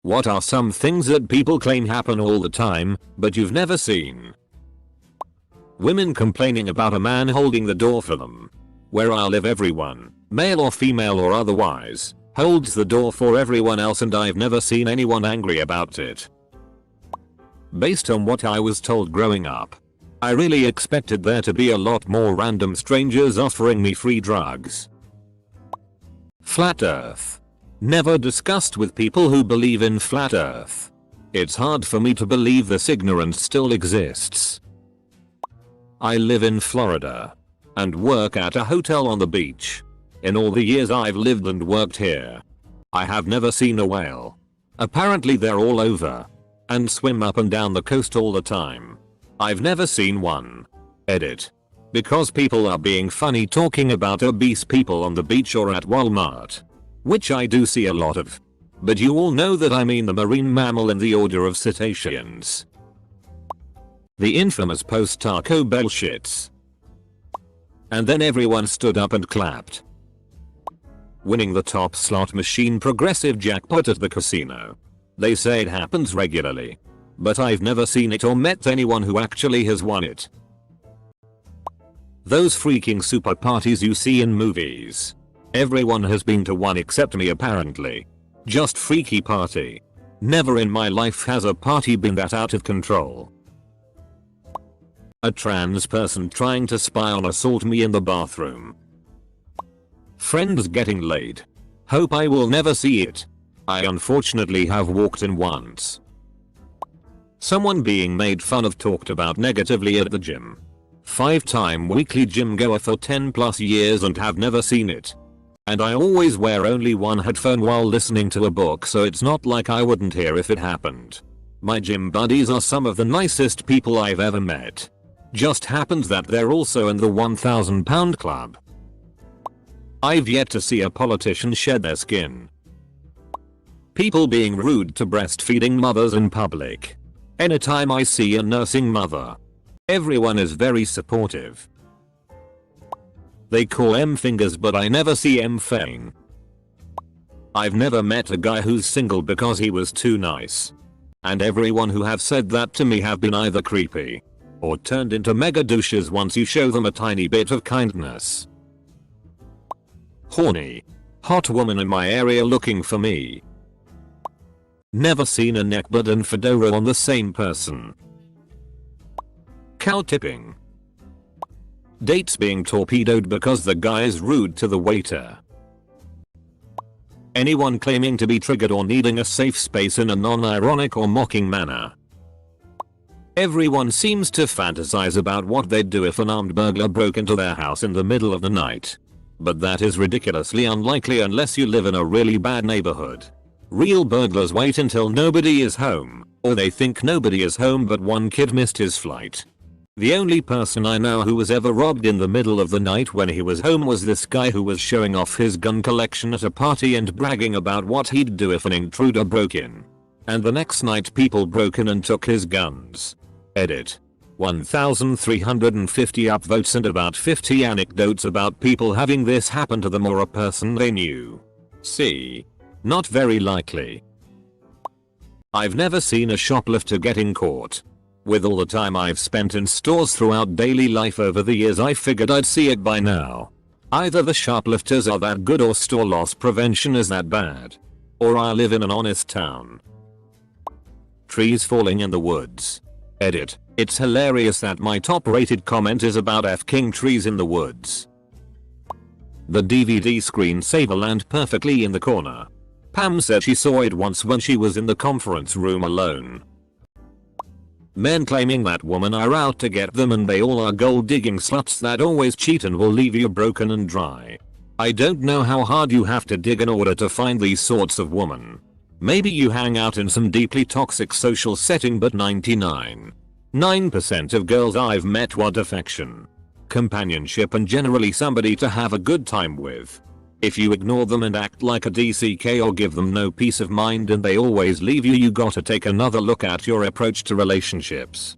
What are some things that people claim happen all the time, but you've never seen? Women complaining about a man holding the door for them. Where I live, everyone, male or female or otherwise, holds the door for everyone else, and I've never seen anyone angry about it. Based on what I was told growing up, I really expected there to be a lot more random strangers offering me free drugs. Flat Earth. Never discussed with people who believe in Flat Earth. It's hard for me to believe this ignorance still exists. I live in Florida and work at a hotel on the beach. In all the years I've lived and worked here, I have never seen a whale. Apparently they're all over and swim up and down the coast all the time. I've never seen one. Edit. Because people are being funny talking about obese people on the beach or at Walmart. Which I do see a lot of. But you all know that I mean the marine mammal in the order of cetaceans. The infamous post-Taco Bell shits. And then everyone stood up and clapped. Winning the top slot machine progressive jackpot at the casino. They say it happens regularly, but I've never seen it or met anyone who actually has won it. Those freaking super parties you see in movies. Everyone has been to one except me apparently. Just freaky party. Never in my life has a party been that out of control. A trans person trying to spy on assault me in the bathroom. Friends getting laid. Hope I will never see it. I unfortunately have walked in once. Someone being made fun of talked about negatively at the gym. 5-time weekly gym goer for 10+ years and have never seen it. And I always wear only one headphone while listening to a book, so it's not like I wouldn't hear if it happened. My gym buddies are some of the nicest people I've ever met. Just happens that they're also in the 1,000 pound club. I've yet to see a politician shed their skin. People being rude to breastfeeding mothers in public. Anytime I see a nursing mother, everyone is very supportive. They call M fingers, but I never see M fang. I've never met a guy who's single because he was too nice. And everyone who have said that to me have been either creepy or turned into mega douches once you show them a tiny bit of kindness. Horny. Hot woman in my area looking for me. Never seen a neckband and fedora on the same person. Cow tipping. Dates being torpedoed because the guy is rude to the waiter. Anyone claiming to be triggered or needing a safe space in a non-ironic or mocking manner. Everyone seems to fantasize about what they'd do if an armed burglar broke into their house in the middle of the night. But that is ridiculously unlikely unless you live in a really bad neighborhood. Real burglars wait until nobody is home, or they think nobody is home but one kid missed his flight. The only person I know who was ever robbed in the middle of the night when he was home was this guy who was showing off his gun collection at a party and bragging about what he'd do if an intruder broke in. And the next night people broke in and took his guns. Edit. 1,350 upvotes and about 50 anecdotes about people having this happen to them or a person they knew. See? Not very likely. I've never seen a shoplifter getting caught. With all the time I've spent in stores throughout daily life over the years, I figured I'd see it by now. Either the shoplifters are that good or store loss prevention is that bad. Or I live in an honest town. Trees falling in the woods. Edit. It's hilarious that my top rated comment is about f-king trees in the woods. The DVD screensaver land perfectly in the corner. Pam said she saw it once when she was in the conference room alone. Men claiming that women are out to get them and they all are gold digging sluts that always cheat and will leave you broken and dry. I don't know how hard you have to dig in order to find these sorts of women. Maybe you hang out in some deeply toxic social setting, but 99% of girls I've met want affection, companionship and generally somebody to have a good time with. If you ignore them and act like a DCK or give them no peace of mind and they always leave you, you gotta take another look at your approach to relationships.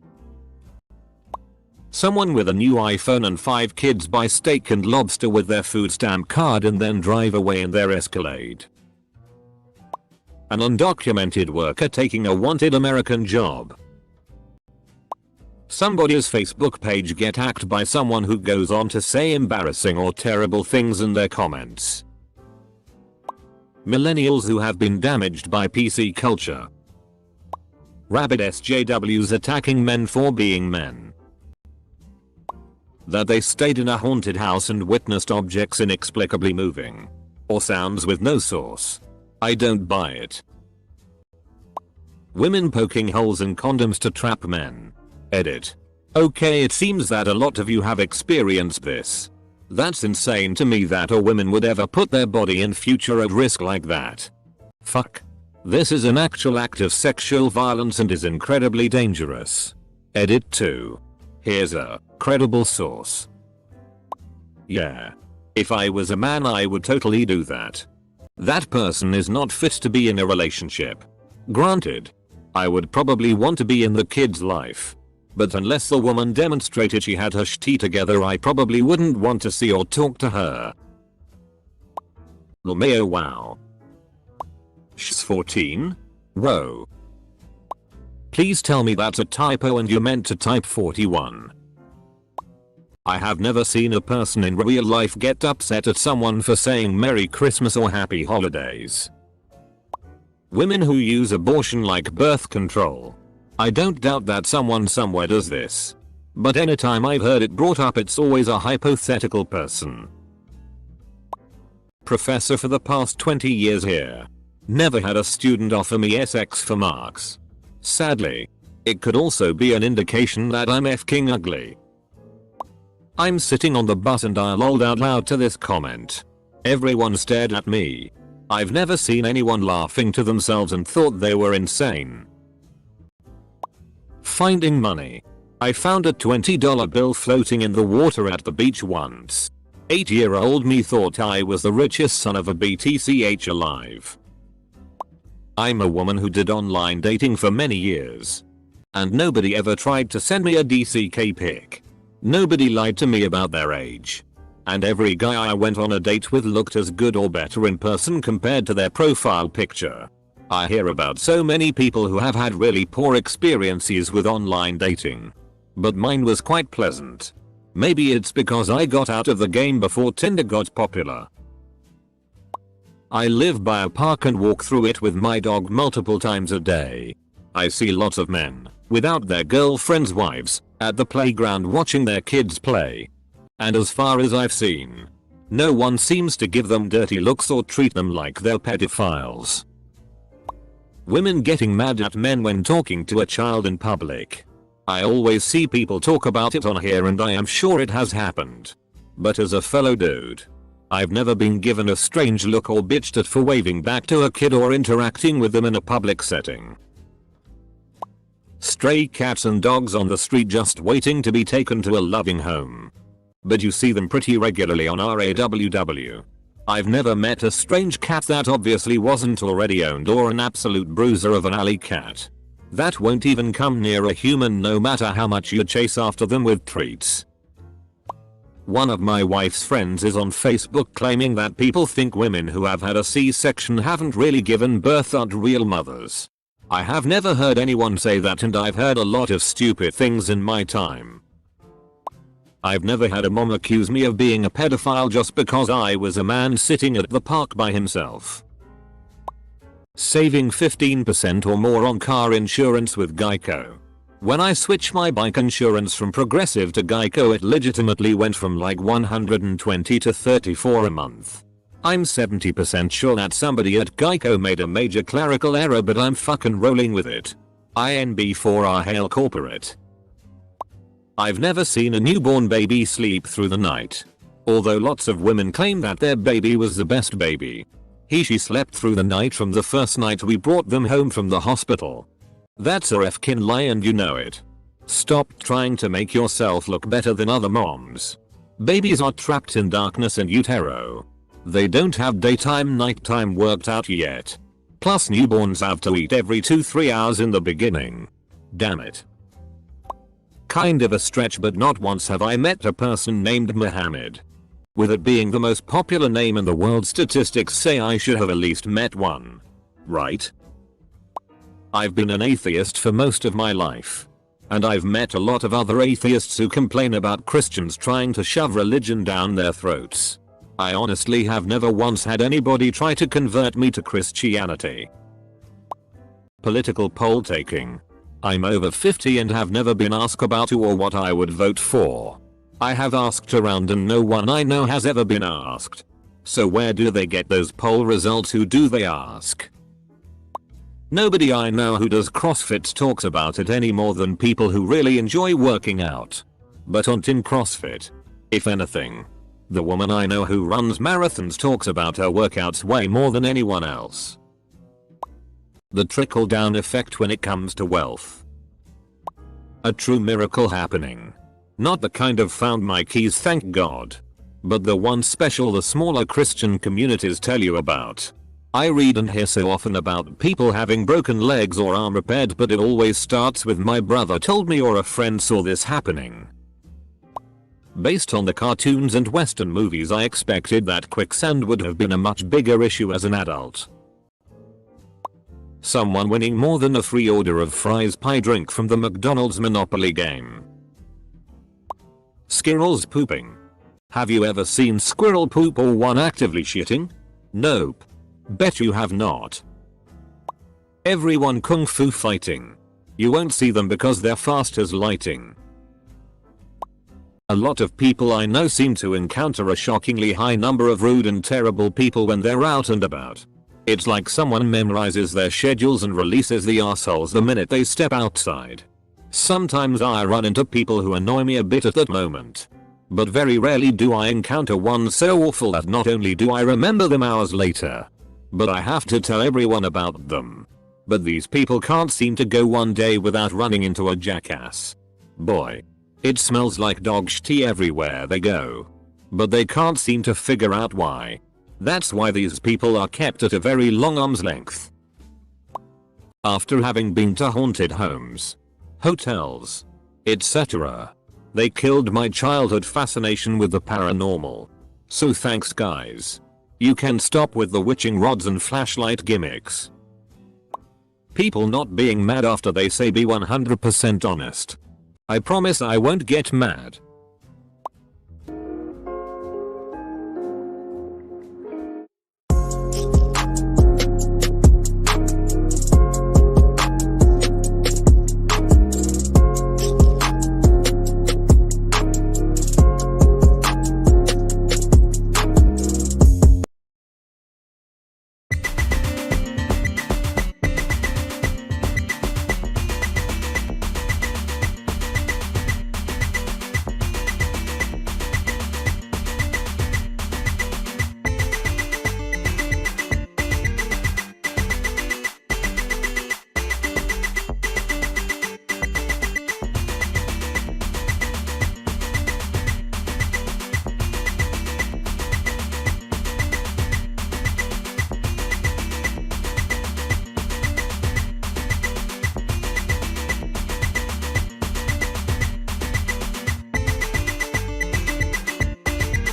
Someone with a new iPhone and 5 kids buy steak and lobster with their food stamp card and then drive away in their Escalade. An undocumented worker taking a wanted American job. Somebody's Facebook page get hacked by someone who goes on to say embarrassing or terrible things in their comments. Millennials who have been damaged by PC culture. Rabid SJWs attacking men for being men. That they stayed in a haunted house and witnessed objects inexplicably moving. Or sounds with no source. I don't buy it. Women poking holes in condoms to trap men. Edit. Okay, it seems that a lot of you have experienced this. That's insane to me that a woman would ever put their body and future at risk like that. Fuck. This is an actual act of sexual violence and is incredibly dangerous. Edit 2. Here's a credible source. Yeah. If I was a man I would totally do that. That person is not fit to be in a relationship. Granted, I would probably want to be in the kid's life. But unless the woman demonstrated she had her shit together I probably wouldn't want to see or talk to her. LMAO wow. Sh 14? Whoa. Please tell me that's a typo and you meant to type 41. I have never seen a person in real life get upset at someone for saying Merry Christmas or Happy Holidays. Women who use abortion like birth control. I don't doubt that someone somewhere does this. But anytime I've heard it brought up it's always a hypothetical person. Professor for the past 20 years here. Never had a student offer me SX for marks. Sadly. It could also be an indication that I'm f***ing ugly. I'm sitting on the bus and I lolled out loud to this comment. Everyone stared at me. I've never seen anyone laughing to themselves and thought they were insane. Finding money. I found a $20 bill floating in the water at the beach once. 8-year-old me thought I was the richest son of a BTCH alive. I'm a woman who did online dating for many years. And nobody ever tried to send me a DCK pic. Nobody lied to me about their age. And every guy I went on a date with looked as good or better in person compared to their profile picture. I hear about so many people who have had really poor experiences with online dating. But mine was quite pleasant. Maybe it's because I got out of the game before Tinder got popular. I live by a park and walk through it with my dog multiple times a day. I see lots of men, without their girlfriends' wives, at the playground watching their kids play. And as far as I've seen, no one seems to give them dirty looks or treat them like they're pedophiles. Women getting mad at men when talking to a child in public. I always see people talk about it on here and I am sure it has happened. But as a fellow dude, I've never been given a strange look or bitched at for waving back to a kid or interacting with them in a public setting. Stray cats and dogs on the street just waiting to be taken to a loving home. But you see them pretty regularly on RAWW. I've never met a strange cat that obviously wasn't already owned or an absolute bruiser of an alley cat. That won't even come near a human no matter how much you chase after them with treats. One of my wife's friends is on Facebook claiming that people think women who have had a C-section haven't really given birth aren't real mothers. I have never heard anyone say that and I've heard a lot of stupid things in my time. I've never had a mom accuse me of being a pedophile just because I was a man sitting at the park by himself. Saving 15% or more on car insurance with Geico. When I switched my bike insurance from Progressive to Geico it legitimately went from like $120 to $34 a month. I'm 70% sure that somebody at Geico made a major clerical error but I'm fucking rolling with it. INB4R Hail Corporate. I've never seen a newborn baby sleep through the night. Although lots of women claim that their baby was the best baby. She slept through the night from the first night we brought them home from the hospital. That's a fkin lie and you know it. Stop trying to make yourself look better than other moms. Babies are trapped in darkness in utero. They don't have daytime nighttime worked out yet. Plus newborns have to eat every 2-3 hours in the beginning. Damn it. Kind of a stretch but not once have I met a person named Muhammad. With it being the most popular name in the world statistics say I should have at least met one. Right? I've been an atheist for most of my life. And I've met a lot of other atheists who complain about Christians trying to shove religion down their throats. I honestly have never once had anybody try to convert me to Christianity. Political poll taking. I'm over 50 and have never been asked about who or what I would vote for. I have asked around and no one I know has ever been asked. So where do they get those poll results? Who do they ask? Nobody I know who does CrossFit talks about it any more than people who really enjoy working out. But aren't in CrossFit. If anything. The woman I know who runs marathons talks about her workouts way more than anyone else. The trickle-down effect when it comes to wealth. A true miracle happening. Not the kind of found my keys thank God. But the one special the smaller Christian communities tell you about. I read and hear so often about people having broken legs or arm repaired, but it always starts with my brother told me or a friend saw this happening. Based on the cartoons and Western movies, I expected that quicksand would have been a much bigger issue as an adult. Someone winning more than a free order of fries pie drink from the McDonald's Monopoly game. Squirrels pooping. Have you ever seen squirrel poop or one actively shitting? Nope. Bet you have not. Everyone kung fu fighting. You won't see them because they're fast as lightning. A lot of people I know seem to encounter a shockingly high number of rude and terrible people when they're out and about. It's like someone memorizes their schedules and releases the assholes the minute they step outside. Sometimes I run into people who annoy me a bit at that moment. But very rarely do I encounter one so awful that not only do I remember them hours later, but I have to tell everyone about them. But these people can't seem to go one day without running into a jackass. Boy. It smells like dog shit everywhere they go. But they can't seem to figure out why. That's why these people are kept at a very long arm's length. After having been to haunted homes, hotels, etc., they killed my childhood fascination with the paranormal. So thanks guys. You can stop with the witching rods and flashlight gimmicks. People not being mad after they say be 100% honest. I promise I won't get mad.